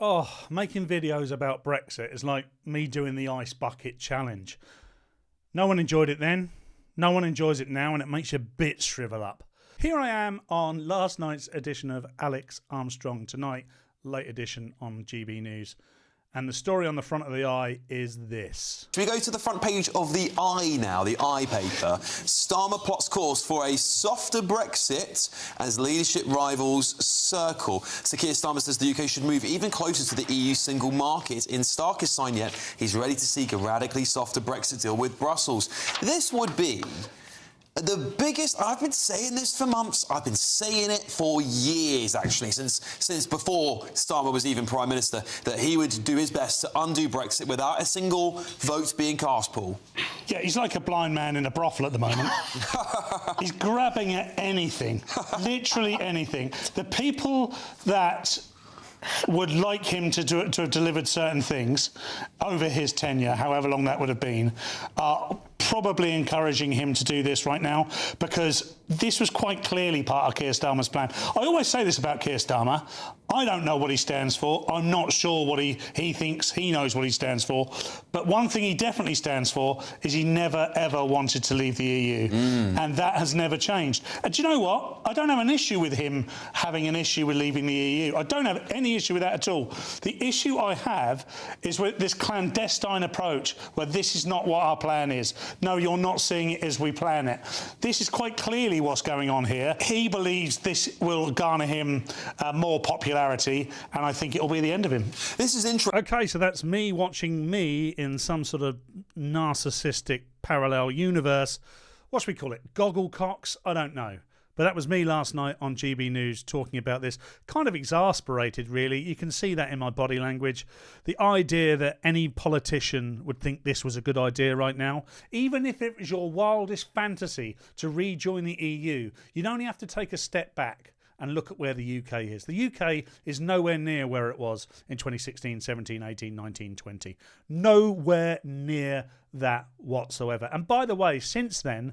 Oh, making videos about Brexit is like me doing the ice bucket challenge. No one enjoyed it then, no one enjoys it now, and it makes your bits shrivel up. Here I am on last night's edition of Alex Armstrong Tonight, late edition on GB News. And the story on the front of the Eye is this. Should we go to the front page of the Eye now, the Eye paper? Starmer plots course for a softer Brexit as leadership rivals circle. So Keir Starmer says the UK should move even closer to the EU single market. In starkest sign yet, he's ready to seek a radically softer Brexit deal with Brussels. This would be the biggest. I've been saying this for months. I've been saying it for years, actually, since before Starmer was even Prime Minister, that he would do his best to undo Brexit without a single vote being cast, Paul. Yeah, he's like a blind man in a brothel at the moment. He's grabbing at anything, literally anything. The people that would like him to have delivered certain things over his tenure, however long that would have been, are probably encouraging him to do this right now, because this was quite clearly part of Keir Starmer's plan. I always say this about Keir Starmer. I don't know what he stands for. I'm not sure what he thinks he knows what he stands for. But one thing he definitely stands for is he never, ever wanted to leave the EU. And that has never changed. And do you know what? I don't have an issue with him having an issue with leaving the EU. I don't have any issue with that at all. The issue I have is with this clandestine approach where this is not what our plan is. No, you're not seeing it as we plan it. This is quite clearly what's going on here. He believes this will garner him more popularity, and I think it'll be the end of him. This is interesting. Okay, so that's me watching me in some sort of narcissistic parallel universe. What should we call it? Goggle cocks? I don't know. But that was me last night on GB News talking about this. Kind of exasperated, really. You can see that in my body language. The idea that any politician would think this was a good idea right now, even if it was your wildest fantasy to rejoin the EU, you'd only have to take a step back and look at where the UK is. The UK is nowhere near where it was in 2016, 17, 18, 19, 20. Nowhere near that whatsoever. And by the way, since then,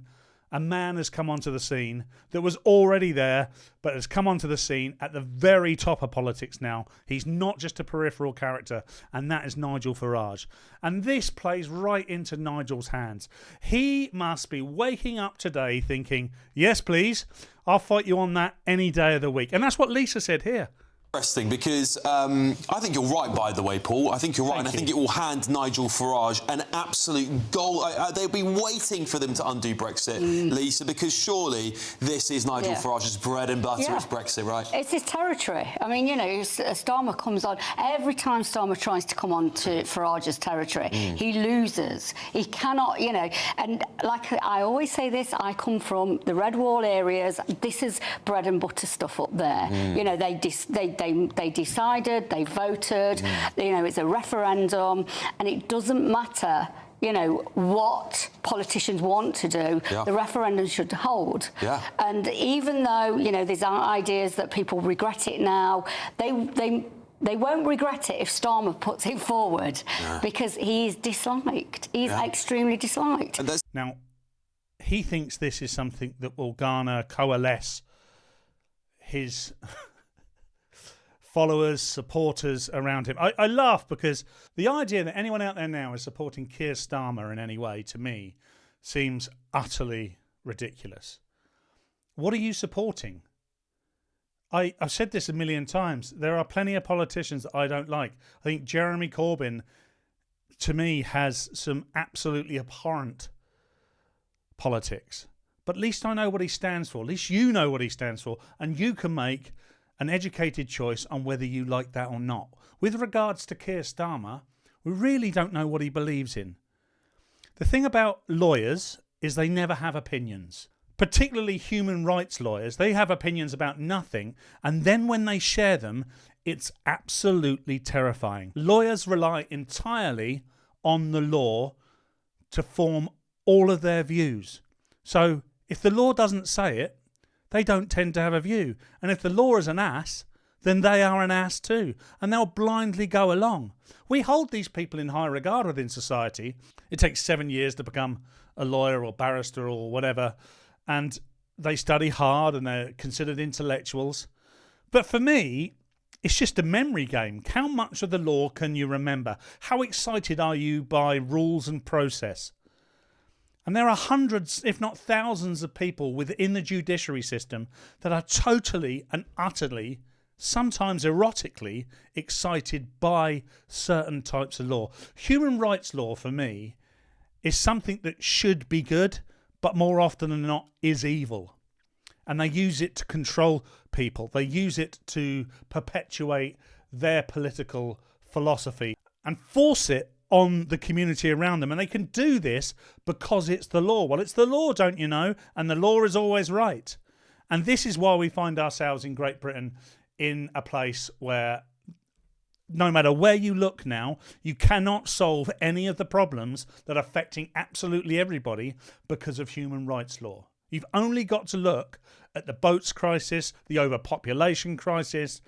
a man has come onto the scene that was already there, but has come onto the scene at the very top of politics now. He's not just a peripheral character, and that is Nigel Farage. And this plays right into Nigel's hands. He must be waking up today thinking, yes, please, I'll fight you on that any day of the week. And that's what Lisa said here. Interesting, because I think you're right, by the way, Paul. I think you're right, and I think it will hand Nigel Farage an absolute goal. They'll be waiting for them to undo Brexit, Lisa, because surely this is Nigel Farage's bread and butter. It's Brexit, right? It's his territory. I mean, you know, Starmer comes on. Every time Starmer tries to come on to Farage's territory, he loses. He cannot, you know, and like I always say this, I come from the Red Wall areas. This is bread and butter stuff up there. You know, they decided, they voted, you know, it's a referendum, and it doesn't matter, you know, what politicians want to do, the referendum should hold. And even though, you know, there's ideas that people regret it now, they won't regret it if Starmer puts it forward, because he is disliked. He's extremely disliked. Now, he thinks this is something that will coalesce his followers, supporters around him. I laugh because the idea that anyone out there now is supporting Keir Starmer in any way, to me, seems utterly ridiculous. What are you supporting? I've said this a million times. There are plenty of politicians that I don't like. I think Jeremy Corbyn, to me, has some absolutely abhorrent politics. But at least I know what he stands for. At least you know what he stands for. And you can make an educated choice on whether you like that or not. With regards to Keir Starmer, we really don't know what he believes in. The thing about lawyers is they never have opinions. Particularly human rights lawyers, they have opinions about nothing, and then when they share them, it's absolutely terrifying. Lawyers rely entirely on the law to form all of their views. So if the law doesn't say it, they don't tend to have a view. And if the law is an ass, then they are an ass too. And they'll blindly go along. We hold these people in high regard within society. It takes 7 years to become a lawyer or barrister or whatever. And they study hard and they're considered intellectuals. But for me, It's just a memory game. How much of the law can you remember? How excited are you by rules and process? And there are hundreds, if not thousands, of people within the judiciary system that are totally and utterly, sometimes erotically, excited by certain types of law. Human rights law, for me, is something that should be good, but more often than not is evil. And they use it to control people. They use it to perpetuate their political philosophy and force it on the community around them. And they can do this because it's the law. Well, it's the law, don't you know? And the law is always right. And this is why we find ourselves in Great Britain in a place where no matter where you look now, you cannot solve any of the problems that are affecting absolutely everybody because of human rights law. You've only got to look at the boats crisis, the overpopulation crisis,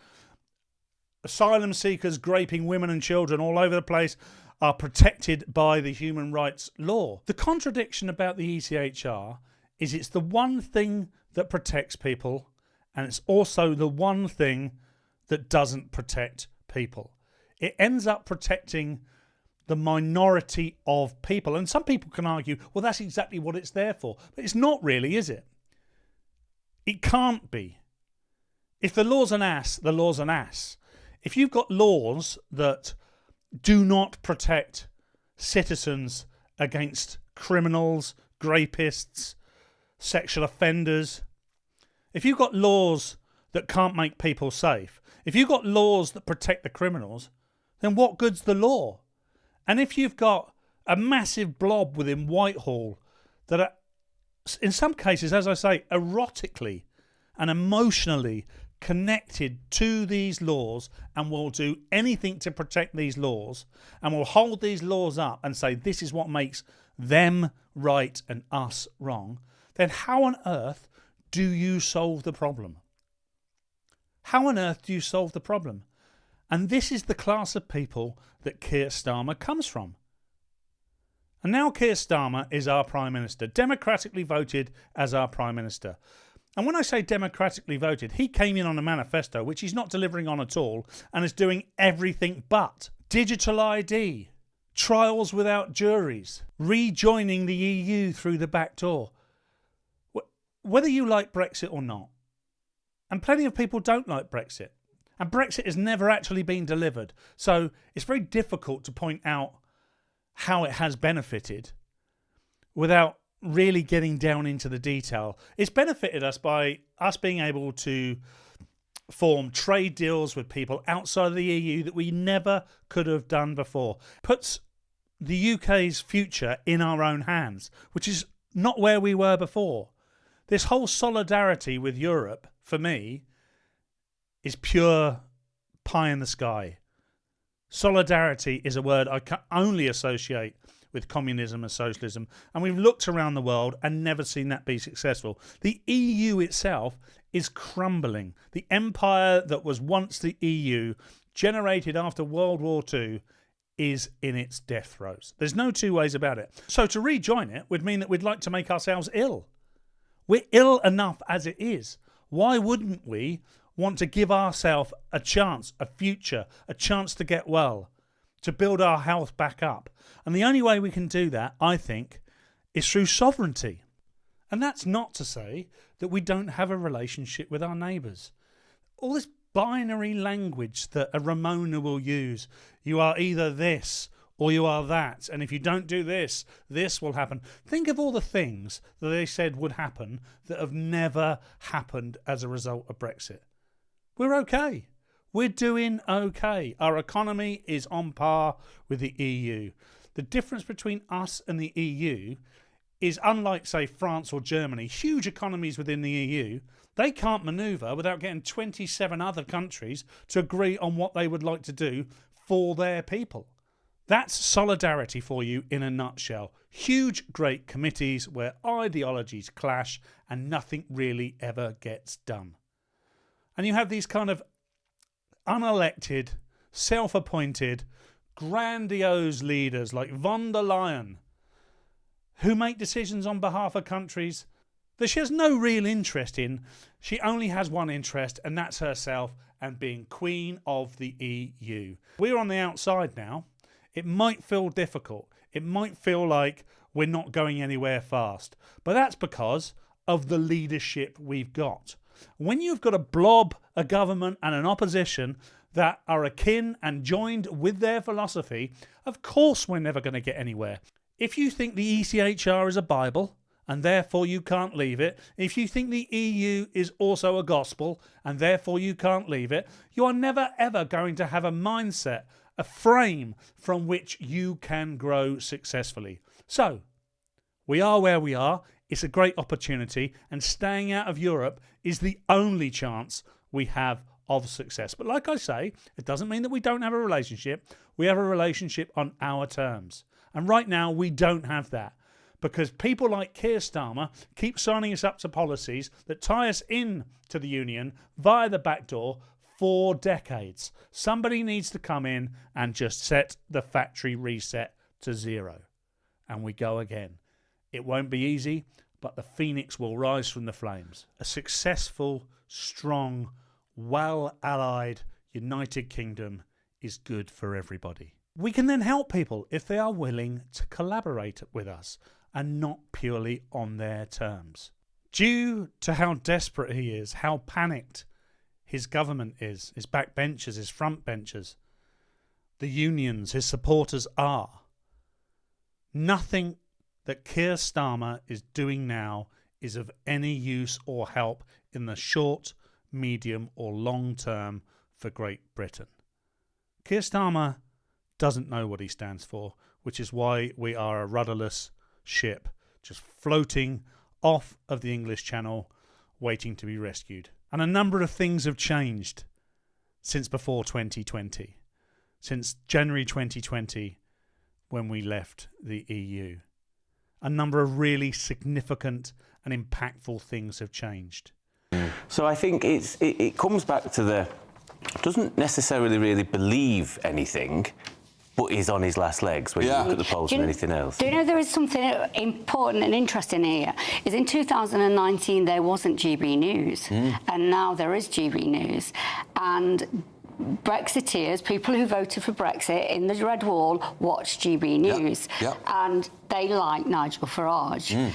asylum seekers graping women and children all over the place are protected by the human rights law. The contradiction about the ECHR is it's the one thing that protects people, and it's also the one thing that doesn't protect people. It ends up protecting the minority of people. And some people can argue, well, that's exactly what it's there for. But it's not really, is it? It can't be. If the law's an ass, the law's an ass. If you've got laws that do not protect citizens against criminals, rapists, sexual offenders, if you've got laws that can't make people safe, if you've got laws that protect the criminals, then what good's the law? And if you've got a massive blob within Whitehall that are, in some cases, as I say, erotically and emotionally connected to these laws and will do anything to protect these laws and will hold these laws up and say this is what makes them right and us wrong, then how on earth do you solve the problem? How on earth do you solve the problem? And this is the class of people that Keir Starmer comes from. And now Keir Starmer is our Prime Minister, democratically voted as our Prime Minister. And when I say democratically voted, he came in on a manifesto which he's not delivering on at all and is doing everything but. Digital ID, trials without juries, rejoining the EU through the back door. Whether you like Brexit or not, and plenty of people don't like Brexit, and Brexit has never actually been delivered, so it's very difficult to point out how it has benefited without really getting down into the detail. It's benefited us by us being able to form trade deals with people outside of the EU that we never could have done before. Puts the UK's future in our own hands, which is not where we were before. This whole solidarity with Europe, for me, is pure pie in the sky. Solidarity is a word I can only associate with communism and socialism, and we've looked around the world and never seen that be successful. The EU itself is crumbling. The empire that was once the EU, generated after World War II, is in its death throes. There's no two ways about it. So to rejoin it would mean that we'd like to make ourselves ill. We're ill enough as it is. Why wouldn't we want to give ourselves a chance, a future, a chance to get well, to build our health back up? And the only way we can do that, I think, is through sovereignty. And that's not to say that we don't have a relationship with our neighbours. All this binary language that a Ramona will use, you are either this or you are that, and if you don't do this, this will happen. Think of all the things that they said would happen that have never happened as a result of Brexit. We're okay. We're doing okay. Our economy is on par with the EU. The difference between us and the EU is, unlike, say, France or Germany, huge economies within the EU, they can't manoeuvre without getting 27 other countries to agree on what they would like to do for their people. That's solidarity for you in a nutshell. Huge, great committees where ideologies clash and nothing really ever gets done. And you have these kind of unelected, self-appointed, grandiose leaders like von der Leyen who make decisions on behalf of countries that she has no real interest in. She only has one interest, and that's herself and being Queen of the EU. We're on the outside now. It might feel difficult. It might feel like we're not going anywhere fast. But that's because of the leadership we've got. When you've got a blob, a government and an opposition that are akin and joined with their philosophy, of course we're never going to get anywhere. If you think the ECHR is a Bible and therefore you can't leave it, if you think the EU is also a gospel and therefore you can't leave it, you are never ever going to have a mindset, a frame from which you can grow successfully. So, we are where we are. It's a great opportunity, and staying out of Europe is the only chance we have of success. But like I say, it doesn't mean that we don't have a relationship. We have a relationship on our terms. And right now, we don't have that, because people like Keir Starmer keep signing us up to policies that tie us in to the union via the back door for decades. Somebody needs to come in and just set the factory reset to zero. And we go again. It won't be easy, but the phoenix will rise from the flames. A successful, strong, well-allied United Kingdom is good for everybody. We can then help people if they are willing to collaborate with us and not purely on their terms. Due to how desperate he is, how panicked his government is, his backbenchers, his frontbenchers, the unions, his supporters are, nothing that Keir Starmer is doing now is of any use or help in the short, medium or long term for Great Britain. Keir Starmer doesn't know what he stands for, which is why we are a rudderless ship just floating off of the English Channel waiting to be rescued. And a number of things have changed since before 2020, since January 2020 when we left the EU. A number of really significant and impactful things have changed. So I think it comes back to doesn't necessarily really believe anything, but is on his last legs when you look at the polls and anything else. Do you know there is something important and interesting here? Is in 2019 there wasn't GB News, and now there is GB News. And Brexiteers, people who voted for Brexit in the Red Wall, watch GB News. And they like Nigel Farage.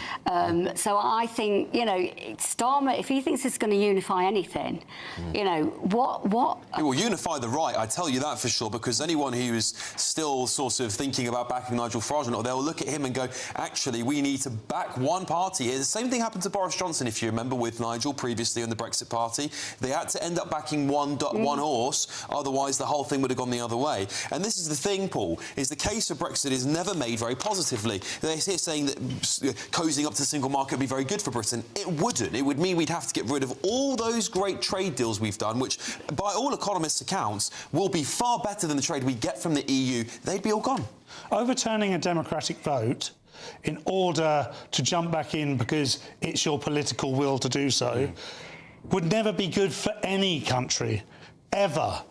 So I think, you know, Starmer, if he thinks it's going to unify anything, you know, what... It will unify the right, I tell you that for sure, because anyone who is still sort of thinking about backing Nigel Farage, they'll look at him and go, actually, we need to back one party here. The same thing happened to Boris Johnson, if you remember, with Nigel previously in the Brexit Party. They had to end up backing one horse, otherwise the whole thing would have gone the other way. And this is the thing, Paul, is the case of Brexit is never made very positively. They're here saying that cozying up to the single market would be very good for Britain. It wouldn't. It would mean we'd have to get rid of all those great trade deals we've done, which, by all economists' accounts, will be far better than the trade we get from the EU. They'd be all gone. Overturning a democratic vote in order to jump back in because it's your political will to do so would never be good for any country, ever.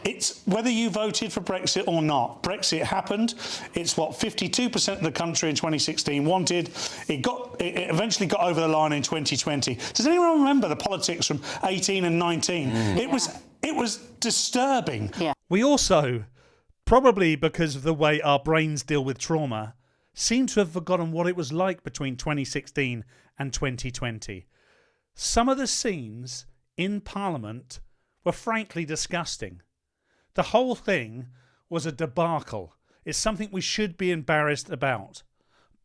It's whether you voted for Brexit or not. Brexit happened. It's what 52% of the country in 2016 wanted. It eventually got over the line in 2020. Does anyone remember the politics from 18 and 19? It was disturbing. We also, probably because of the way our brains deal with trauma, seem to have forgotten what it was like between 2016 and 2020. Some of the scenes in Parliament were frankly disgusting. The whole thing was a debacle. It's something we should be embarrassed about.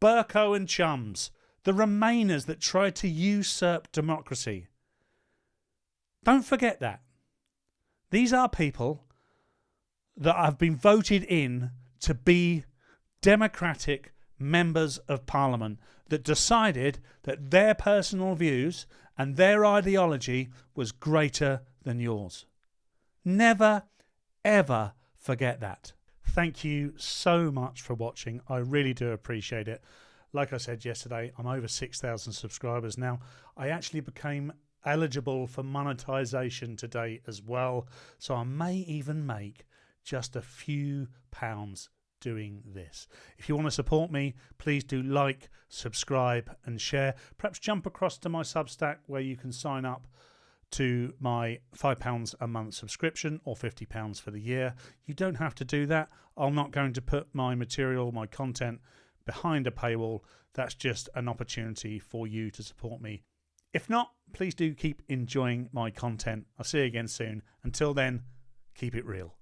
Bercow and chums, the Remainers that tried to usurp democracy. Don't forget that. These are people that have been voted in to be democratic members of Parliament that decided that their personal views and their ideology was greater than yours. Never ever forget that. Thank you so much for watching. I really do appreciate it. Like I said yesterday, I'm over 6,000 subscribers now. I actually became eligible for monetization today as well, so I may even make just a few pounds doing this. If you want to support me, please do like, subscribe and share. Perhaps jump across to my Substack where you can sign up to my £5 a month subscription or £50 for the year. You don't have to do that. I'm not going to put my material, my content behind a paywall. That's just an opportunity for you to support me. If not, please do keep enjoying my content. I'll see you again soon. Until then, keep it real.